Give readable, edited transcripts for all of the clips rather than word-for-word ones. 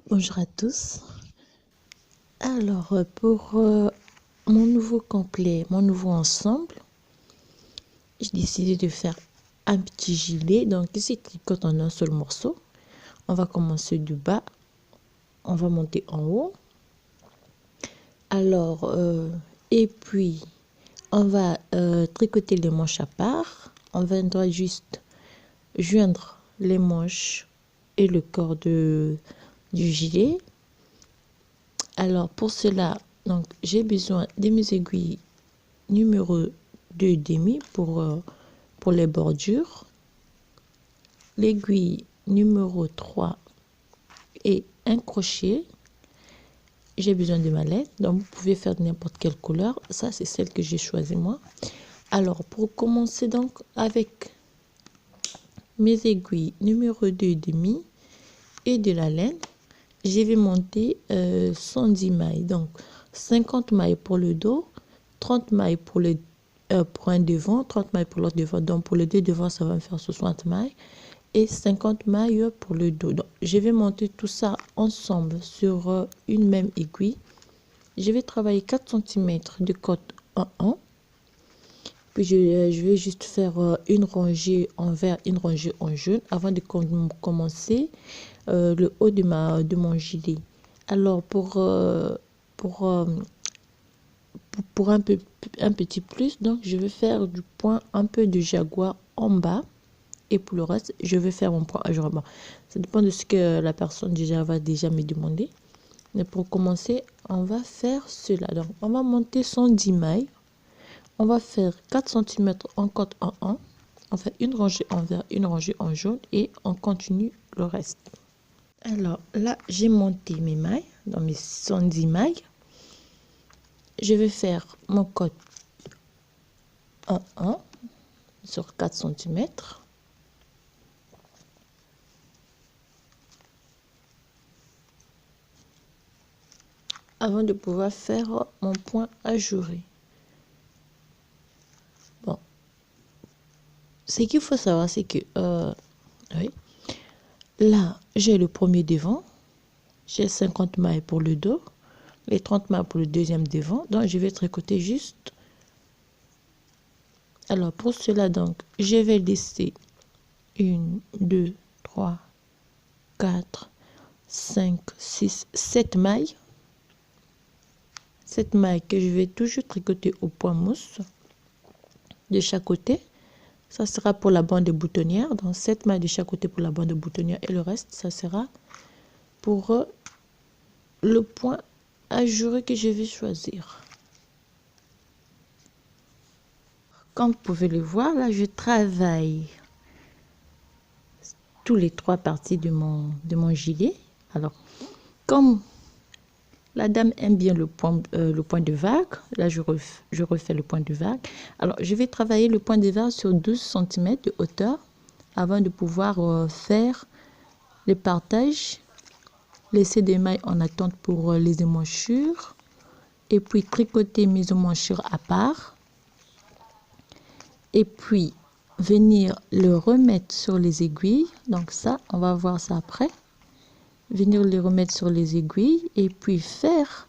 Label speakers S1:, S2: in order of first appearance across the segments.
S1: Bonjour à tous. Alors, pour mon nouveau complet, mon nouveau ensemble, j'ai décidé de faire un petit gilet. Donc, ici, tricote en un seul morceau. On va commencer du bas. On va monter en haut. Alors, et puis, on va tricoter les manches à part. On viendra juste joindre les manches et le corps du gilet. Alors pour cela, donc j'ai besoin de mes aiguilles numéro 2,5 pour les bordures, l'aiguille numéro 3 et un crochet. J'ai besoin de ma laine, donc vous pouvez faire n'importe quelle couleur. Ça, c'est celle que j'ai choisie moi. Alors pour commencer donc avec mes aiguilles numéro 2,5 et de la laine, je vais monter 110 mailles, donc 50 mailles pour le dos, 30 mailles pour un devant, 30 mailles pour l'autre devant. Donc pour les deux devant, ça va me faire 60 mailles et 50 mailles pour le dos. Donc je vais monter tout ça ensemble sur une même aiguille. Je vais travailler 4 cm de côte en 1. Puis je vais juste faire une rangée en vert, une rangée en jaune avant de commencer le haut de mon gilet. Alors pour un petit plus, donc je vais faire du point un peu de jaguar en bas, et pour le reste je vais faire mon point à jour en bas. Ça dépend de ce que la personne va déjà me demander, mais pour commencer on va faire cela. Donc on va monter 110 mailles, on va faire 4 cm en côte en 1, on fait une rangée en vert, une rangée en jaune et on continue le reste. Alors là j'ai monté mes mailles dans mes 110 mailles. Je vais faire mon côte en 1 sur 4 cm. Avant de pouvoir faire mon point ajouré. Bon, ce qu'il faut savoir, c'est que oui, là j'ai le premier devant, j'ai 50 mailles pour le dos, les 30 mailles pour le deuxième devant, donc je vais tricoter juste. Alors pour cela, donc je vais laisser 1, 2, 3, 4, 5, 6, 7 mailles. 7 mailles que je vais toujours tricoter au point mousse de chaque côté. Ça sera pour la bande de boutonnière, donc 7 mailles de chaque côté pour la bande de boutonnière, et le reste ça sera pour le point ajouré que je vais choisir. Comme vous pouvez le voir, là je travaille tous les 3 parties de mon gilet. Alors comme la dame aime bien le point de vague, là je refais le point de vague. Alors je vais travailler le point de vague sur 12 cm de hauteur avant de pouvoir faire le partage, laisser des mailles en attente pour les emmanchures et puis tricoter mes emmanchures à part et puis venir le remettre sur les aiguilles. Donc ça, on va voir ça après. Venir les remettre sur les aiguilles et puis faire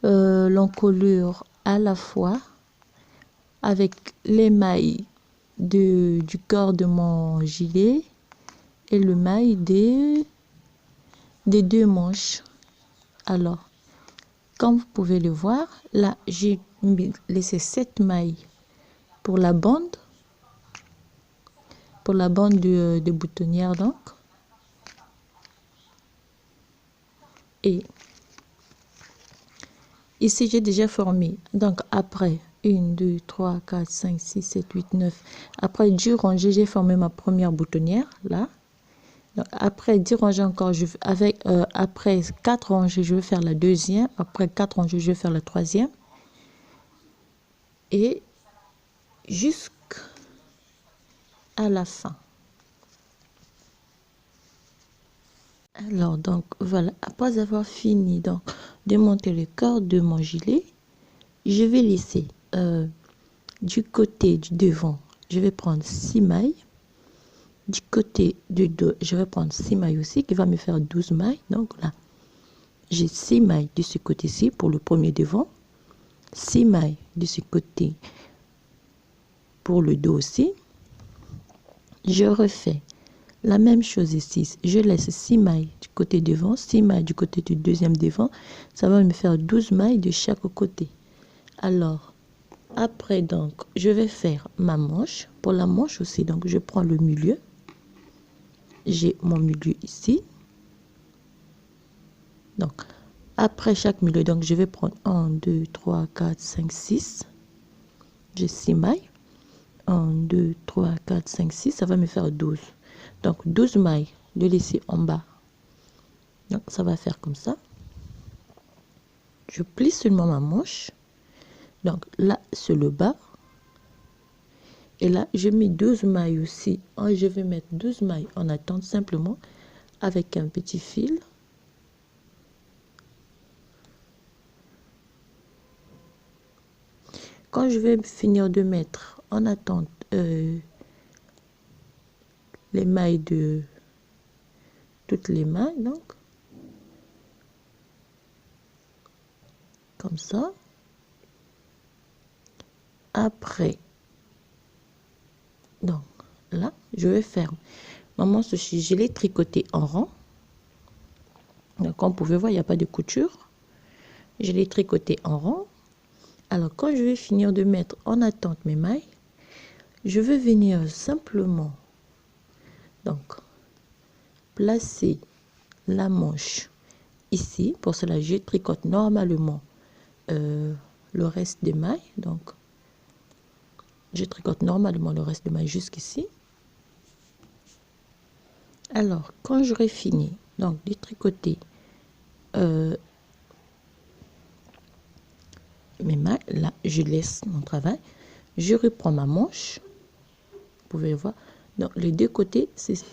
S1: l'encolure à la fois avec les mailles du corps de mon gilet et le maille des 2 manches. Alors comme vous pouvez le voir, là j'ai laissé 7 mailles pour la bande de boutonnière, donc, et ici j'ai déjà formé, donc après 1, 2, 3, 4, 5, 6, 7, 8, 9, après 10 rangées j'ai formé ma première boutonnière là. Donc, après 10 rangées encore, après 4 rangées je vais faire la deuxième, après 4 rangées je vais faire la troisième et jusqu'à la fin. Alors donc voilà, après avoir fini donc de monter le corps de mon gilet, je vais laisser du côté du devant, je vais prendre 6 mailles, Du côté du dos, je vais prendre 6 mailles aussi, qui va me faire 12 mailles. Donc là, j'ai 6 mailles de ce côté-ci pour le premier devant, 6 mailles de ce côté pour le dos aussi. Je refais la même chose ici. Je laisse 6 mailles du côté devant, 6 mailles du côté du deuxième devant. Ça va me faire 12 mailles de chaque côté. Alors, après, donc, je vais faire ma manche. Pour la manche aussi, donc, je prends le milieu. J'ai mon milieu ici. Donc, après chaque milieu, donc, je vais prendre 1, 2, 3, 4, 5, 6. J'ai 6 mailles. 1, 2, 3, 4, 5, 6. Ça va me faire 12. Donc, 12 mailles de laisser en bas. Donc, ça va faire comme ça. Je plie seulement ma manche. Donc, là, c'est le bas. Et là, je mets 12 mailles aussi. Je vais mettre 12 mailles en attente simplement avec un petit fil. Quand je vais finir de mettre en attente les mailles de toutes les mailles, donc, comme ça. Après, donc, là, je vais faire ma manche, je l'ai tricoté en rang. Donc, comme vous pouvez voir, il n'y a pas de couture. Je l'ai tricoté en rang. Alors, quand je vais finir de mettre en attente mes mailles, je vais venir simplement, donc, placer la manche ici. Pour cela, je tricote normalement le reste des mailles. Donc, je tricote normalement le reste des mailles jusqu'ici. Alors, quand j'aurai fini donc de tricoter mes mailles, là, je laisse mon travail. Je reprends ma manche. Vous pouvez voir. Donc, les deux côtés, c'est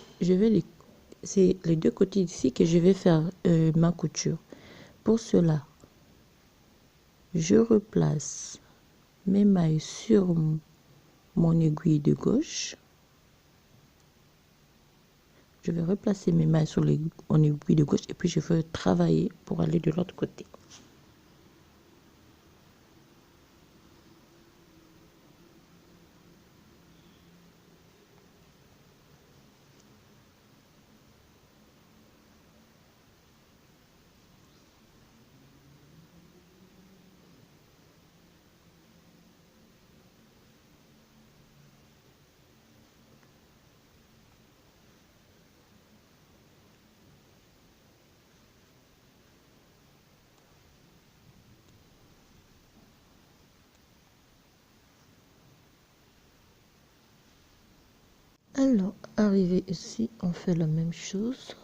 S1: les deux côtés ici que je vais faire ma couture. Pour cela, je replace mes mailles sur mon aiguille de gauche. Je vais replacer mes mailles sur mon aiguille de gauche et puis je vais travailler pour aller de l'autre côté. Alors, arrivé ici, on fait la même chose.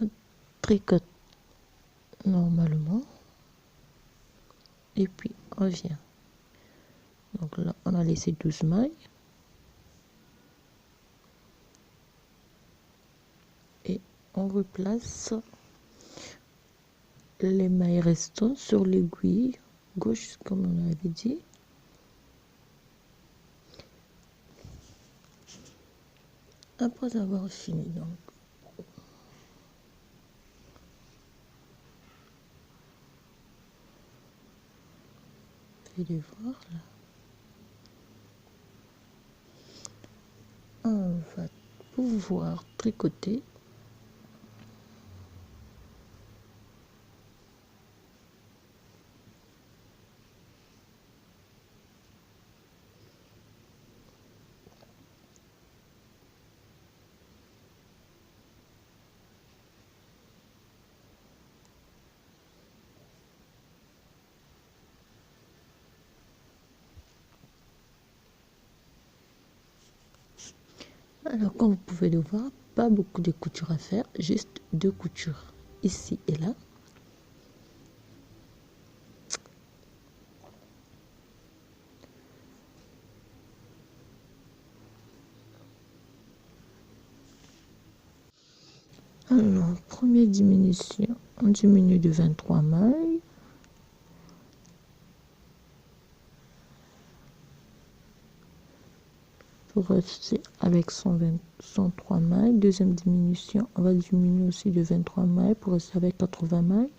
S1: On tricote normalement. Et puis, on vient. Donc là, on a laissé 12 mailles. Et on replace les mailles restantes sur l'aiguille gauche, comme on avait dit. Après avoir fini, donc, vous allez voir là. On va pouvoir tricoter. Alors, comme vous pouvez le voir, pas beaucoup de couture à faire, juste 2 coutures ici et là. Alors, première diminution, on diminue de 23 mailles. rester avec 103 mailles. Deuxième diminution, on va diminuer aussi de 23 mailles pour rester avec 80 mailles.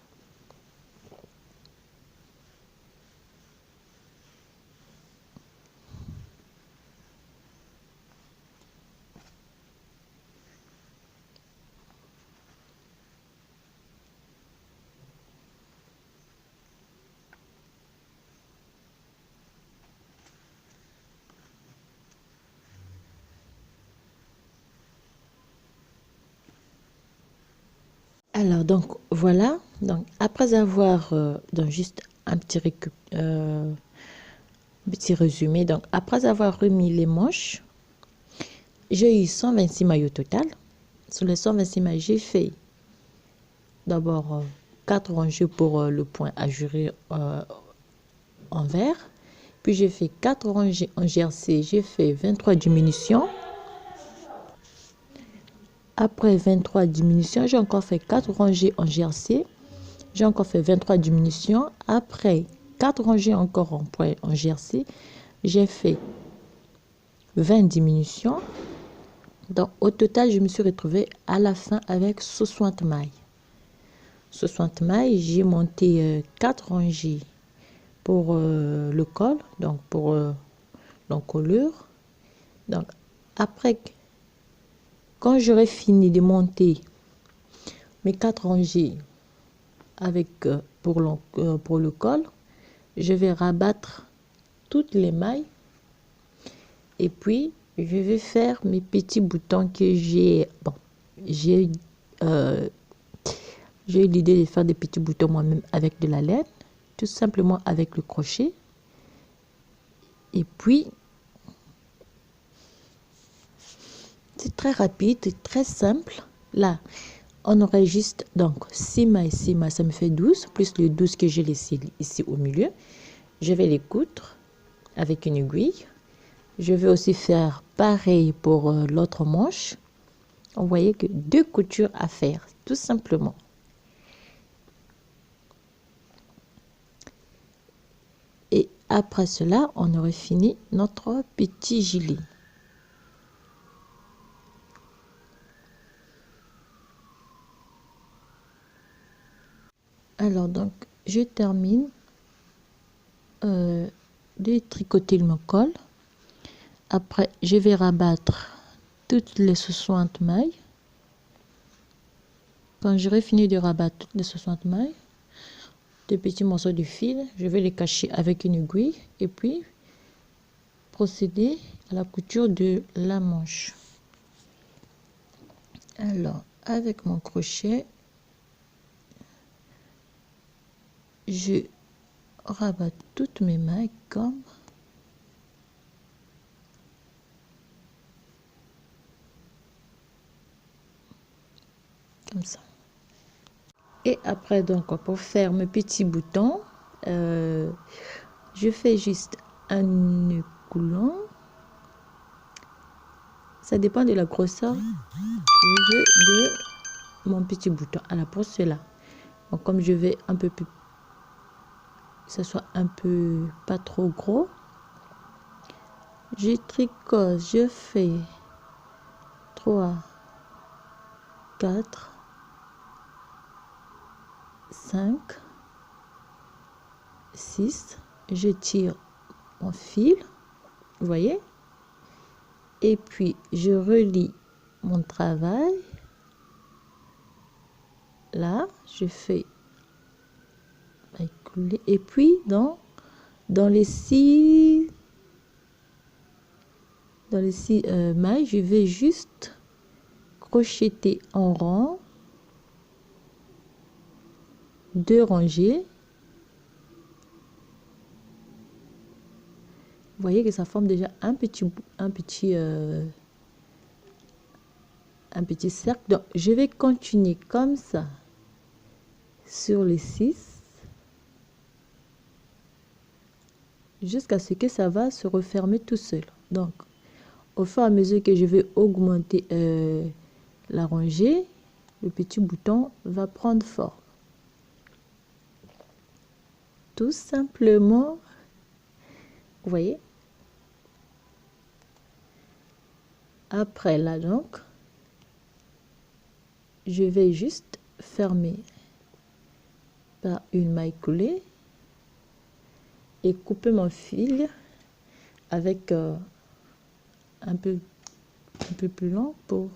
S1: Alors, donc, voilà. Donc, après avoir, donc, juste un petit résumé. Donc, après avoir remis les manches, j'ai eu 126 mailles au total. Sur les 126 mailles, j'ai fait d'abord 4 rangées pour le point ajouré en vert. Puis, j'ai fait 4 rangées en jersey. J'ai fait 23 diminutions. Après 23 diminutions, j'ai encore fait 4 rangées en jersey. J'ai encore fait 23 diminutions. Après 4 rangées encore en point en jersey, j'ai fait 20 diminutions. Donc au total, je me suis retrouvée à la fin avec 60 mailles. 60 mailles, j'ai monté 4 rangées pour le col, donc pour l'encolure. Donc après, quand j'aurai fini de monter mes 4 rangées avec pour le col, je vais rabattre toutes les mailles et puis je vais faire mes petits boutons que j'ai j'ai eu l'idée de faire des petits boutons moi-même avec de la laine, tout simplement avec le crochet. Et puis c'est très rapide, très simple. Là on aurait juste donc 6 mailles, ça me fait 12, plus les 12 que j'ai laissé ici au milieu. Je vais les coudre avec une aiguille. Je vais aussi faire pareil pour l'autre manche. Vous voyez que 2 coutures à faire, tout simplement. Et après cela, on aurait fini notre petit gilet. Alors donc, je termine de tricoter mon col. Après, je vais rabattre toutes les 60 mailles. Quand j'aurai fini de rabattre toutes les 60 mailles, de petits morceaux de fil, je vais les cacher avec une aiguille et puis procéder à la couture de la manche. Alors, avec mon crochet, je rabatte toutes mes mailles comme ça. Et après, donc, pour faire mes petits boutons, je fais juste un nœud coulant. Ça dépend de la grosseur de mon petit bouton. Alors, pour cela, donc, comme je vais un peu plus, que ce soit un peu pas trop gros, je tricote, je fais 3, 4, 5, 6, je tire mon fil, vous voyez, et puis je relie mon travail. Là, je fais couler, et puis dans les 6 mailles, je vais juste crocheter en rang 2 rangées. Vous voyez que ça forme déjà un petit cercle. Donc, je vais continuer comme ça sur les 6 jusqu'à ce que ça va se refermer tout seul. Donc, au fur et à mesure que je vais augmenter la rangée, le petit bouton va prendre forme. Tout simplement, vous voyez. Après là donc, je vais juste fermer par une maille coulée et couper mon fil avec un peu plus long pour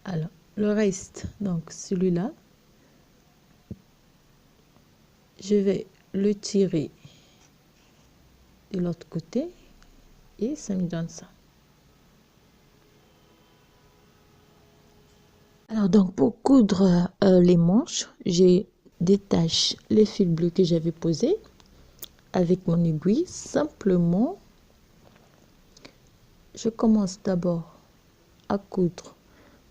S1: alors le reste, donc celui-là, je vais le tirer de l'autre côté et ça me donne ça. Alors donc pour coudre les manches, j'ai détaché les fils bleus que j'avais posés avec mon aiguille. Simplement, je commence d'abord à coudre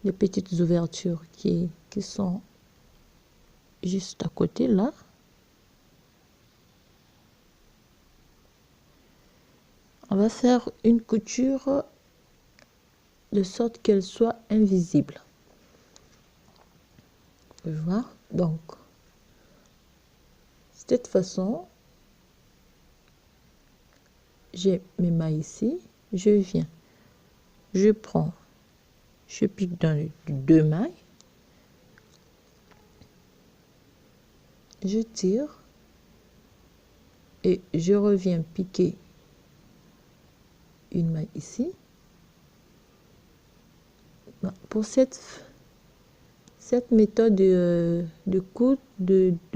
S1: les petites ouvertures qui sont juste à côté là. On va faire une couture de sorte qu'elle soit invisible. Vous pouvez voir, donc de cette façon, j'ai mes mailles ici, je viens, je prends, je pique dans les deux mailles, je tire et je reviens piquer une maille ici. Pour cette méthode de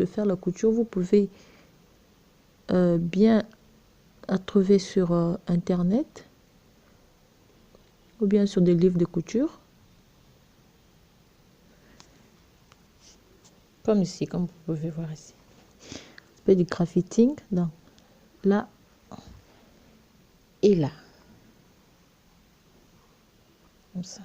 S1: faire la couture, vous pouvez bien la trouver sur internet ou bien sur des livres de couture, comme ici, comme vous pouvez voir ici. On fait du graffiting donc là et là, comme ça.